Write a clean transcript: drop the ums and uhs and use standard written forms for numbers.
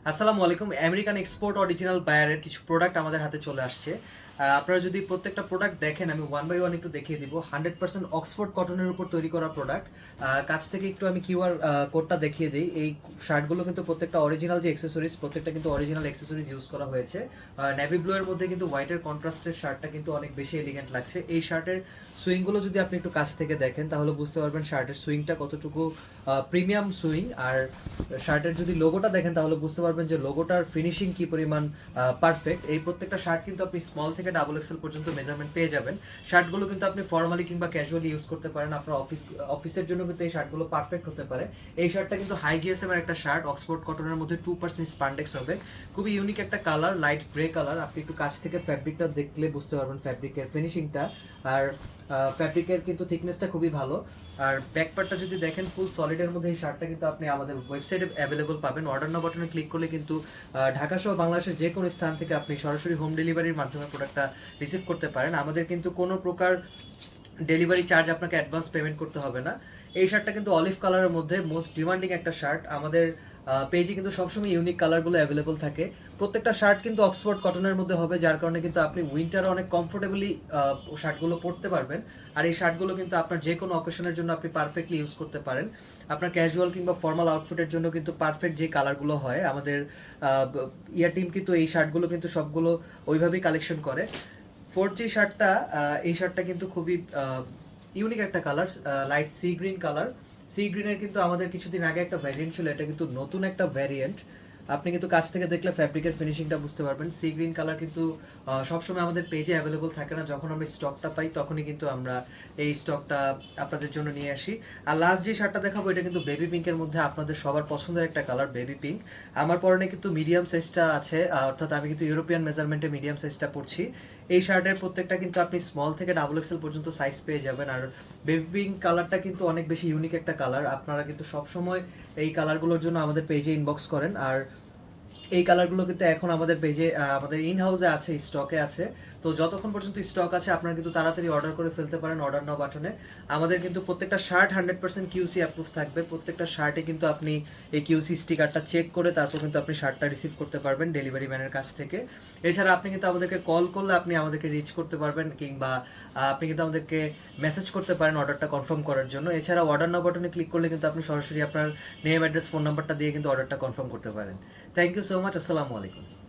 আসসালামু আলাইকুম। American export original বায়ারের কিছু প্রোডাক্ট আমাদের হাতে চলে আসছে। আপনারা যদি প্রত্যেকটা প্রোডাক্ট দেখেন, আমি ওয়ান বাই ওয়ান একটু দেখিয়ে দিব। 100% অক্সফোর্ড কটনের উপর তৈরি করা প্রোডাক্ট। কাছ থেকে একটু আমি কিউআর কোডটা দেখিয়ে দিই। এই শার্টগুলো কিন্তু প্রত্যেকটা অরিজিনাল যে অ্যাক্সেসরিজ, প্রত্যেকটা কিন্তু অরিজিনাল অ্যাক্সেসরিজ ইউজ করা হয়েছে। নেভি ব্লু এর মধ্যে কিন্তু হোয়াইটের কন্ট্রাস্টের শার্টটা কিন্তু অনেক বেশি এলিগেন্ট লাগছে। এই শার্টের সুইংগুলো যদি আপনি একটু কাছ থেকে দেখেন তাহলে বুঝতে পারবেন শার্টের সুইংটা কতটুকু প্রিমিয়াম সুইং। আর শার্টের যদি লোগোটা দেখেন তাহলে বুঝতে পারবেন যে লোগোটার ফিনিশিং কি পরিমাণ পারফেক্ট। এই প্রত্যেকটা শার্ট কিন্তু আপনি স্মল থেকে ডাবল এক্সেল পর্যন্ত মেজারমেন্ট পেয়ে যাবেন। শার্টগুলো কিন্তু আপনি ফর্মালি কিংবা ক্যাজুয়ালি ইউজ করতে পারেন। আপনার অফিসের জন্য কিন্তু এই শার্টগুলো পারফেক্ট হতে পারে। এই শার্টটা কিন্তু হাই জিএসএম এর একটা শার্ট, অক্সফোর্ড কটনের মধ্যে 2% স্পান্ডেক্স হবে। খুবই ইউনিক একটা কালার, লাইট গ্রে কালার। আপনি একটু কাছ থেকে ফ্যাব্রিকটা দেখলে বুঝতে পারবেন ফ্যাব্রিকের ফিনিশিংটা। আর ফ্যাব্রিকের কিন্তু থিকনেসটা খুবই ভালো। আর ব্যাক পার্টটা যদি দেখেন ফুল সলিডের মধ্যে এই শার্টটা কিন্তু আপনি আমাদের ওয়েবসাইটে অ্যাভেলেবল পাবেন। অর্ডার নাও বাটনে ক্লিক করলে কিন্তু ঢাকা সহ বাংলাদেশের যে কোনো স্থান থেকে আপনি সরাসরি হোম ডেলিভারির মাধ্যমে প্রোডাক্টটা রিসিভ করতে পারেন। আমাদের কিন্তু কোনো প্রকার ডেলিভারি চার্জ আপনাকে অ্যাডভান্স পেমেন্ট করতে হবে না। এই শার্টটা কিন্তু অলিভ কালারের মধ্যে মোস্ট ডিমান্ডিং একটা শার্ট। আমাদের পেজে কিন্তু সবসময় ইউনিক কালারগুলো অ্যাভেলেবল থাকে। প্রত্যেকটা শার্ট কিন্তু অক্সফোর্ড কটনের মধ্যে হবে, যার কারণে কিন্তু আপনি উইন্টারে অনেক কমফোর্টেবলি শার্টগুলো পরতে পারবেন। আর এই শার্টগুলো কিন্তু আপনার যে কোনো অকেশনের জন্য আপনি পারফেক্টলি ইউজ করতে পারেন। আপনার ক্যাজুয়াল কিংবা ফর্মাল আউটফিটের জন্য কিন্তু পারফেক্ট যে কালারগুলো হয়, আমাদের ইয়ার টিম কিন্তু এই শার্টগুলো কিন্তু সবগুলো ওইভাবেই কালেকশন করে। ফোর্থ যে শার্টটা, এই শার্টটা কিন্তু খুবই ইউনিক একটা colour, light sea green colour. Sea গ্রিনের কিন্তু আমাদের কিছুদিন আগে একটা ভ্যারিয়েন্ট ছিল, এটা কিন্তু নতুন একটা ভ্যারিয়েন্ট। আপনি কিন্তু কাছ থেকে দেখলে ফ্যাব্রিকের ফিনিশিংটা বুঝতে পারবেন। সি গ্রিন কালার কিন্তু সবসময় আমাদের পেজে অ্যাভেলেবল থাকে না, যখন আমরা স্টকটা পাই তখনই কিন্তু আমরা এই স্টকটা আপনাদের জন্য নিয়ে আসি। আর লাস্ট যে শার্টটা দেখাবো এটা কিন্তু বেবি পিঙ্কের মধ্যে আপনাদের সবার পছন্দের একটা কালার, বেবি পিঙ্ক। আমার পরনে কিন্তু মিডিয়াম সাইজটা আছে, অর্থাৎ আমি কিন্তু ইউরোপিয়ান মেজারমেন্টে মিডিয়াম সাইজটা পরছি। এই শার্টের প্রত্যেকটা কিন্তু আপনি স্মল থেকে ডাবল এক্সেল পর্যন্ত সাইজ পেয়ে যাবেন। আর বেবি পিঙ্ক কালারটা কিন্তু অনেক বেশি ইউনিক একটা কালার। আপনারা কিন্তু সবসময় এই কালারগুলোর জন্য আমাদের পেজে ইনবক্স করেন। আর এই কালারগুলো কিন্তু এখন আমাদের পেজে আমাদের ইন হাউসে আছে, স্টকে আছে। তো যতক্ষণ পর্যন্ত স্টক আছে আপনারা কিন্তু তাড়াতাড়ি অর্ডার করে ফেলতে পারেন অর্ডার নাও বাটনে। আমাদের কিন্তু প্রত্যেকটা শার্ট 100% কিউসি অ্যাপ্রুভ থাকবে। প্রত্যেকটা শার্টে কিন্তু আপনি এই কিউসি স্টিকারটা চেক করে তারপর কিন্তু আপনি শার্টটা রিসিভ করতে পারবেন ডেলিভারি ম্যানের কাছ থেকে। এছাড়া আপনি কিন্তু আমাদেরকে কল করলে আপনি আমাদেরকে রিচ করতে পারবেন, কিংবা আপনি কিন্তু আমাদেরকে মেসেজ করতে পারেন অর্ডারটা কনফার্ম করার জন্য। এছাড়া অর্ডার নাও বাটনে ক্লিক করলে কিন্তু আপনি সরাসরি আপনার নেম, অ্যাড্রেস, ফোন নাম্বারটা দিয়ে কিন্তু অর্ডারটা কনফার্ম করতে পারেন। Thank you so much. আসসালামু আলাইকুম।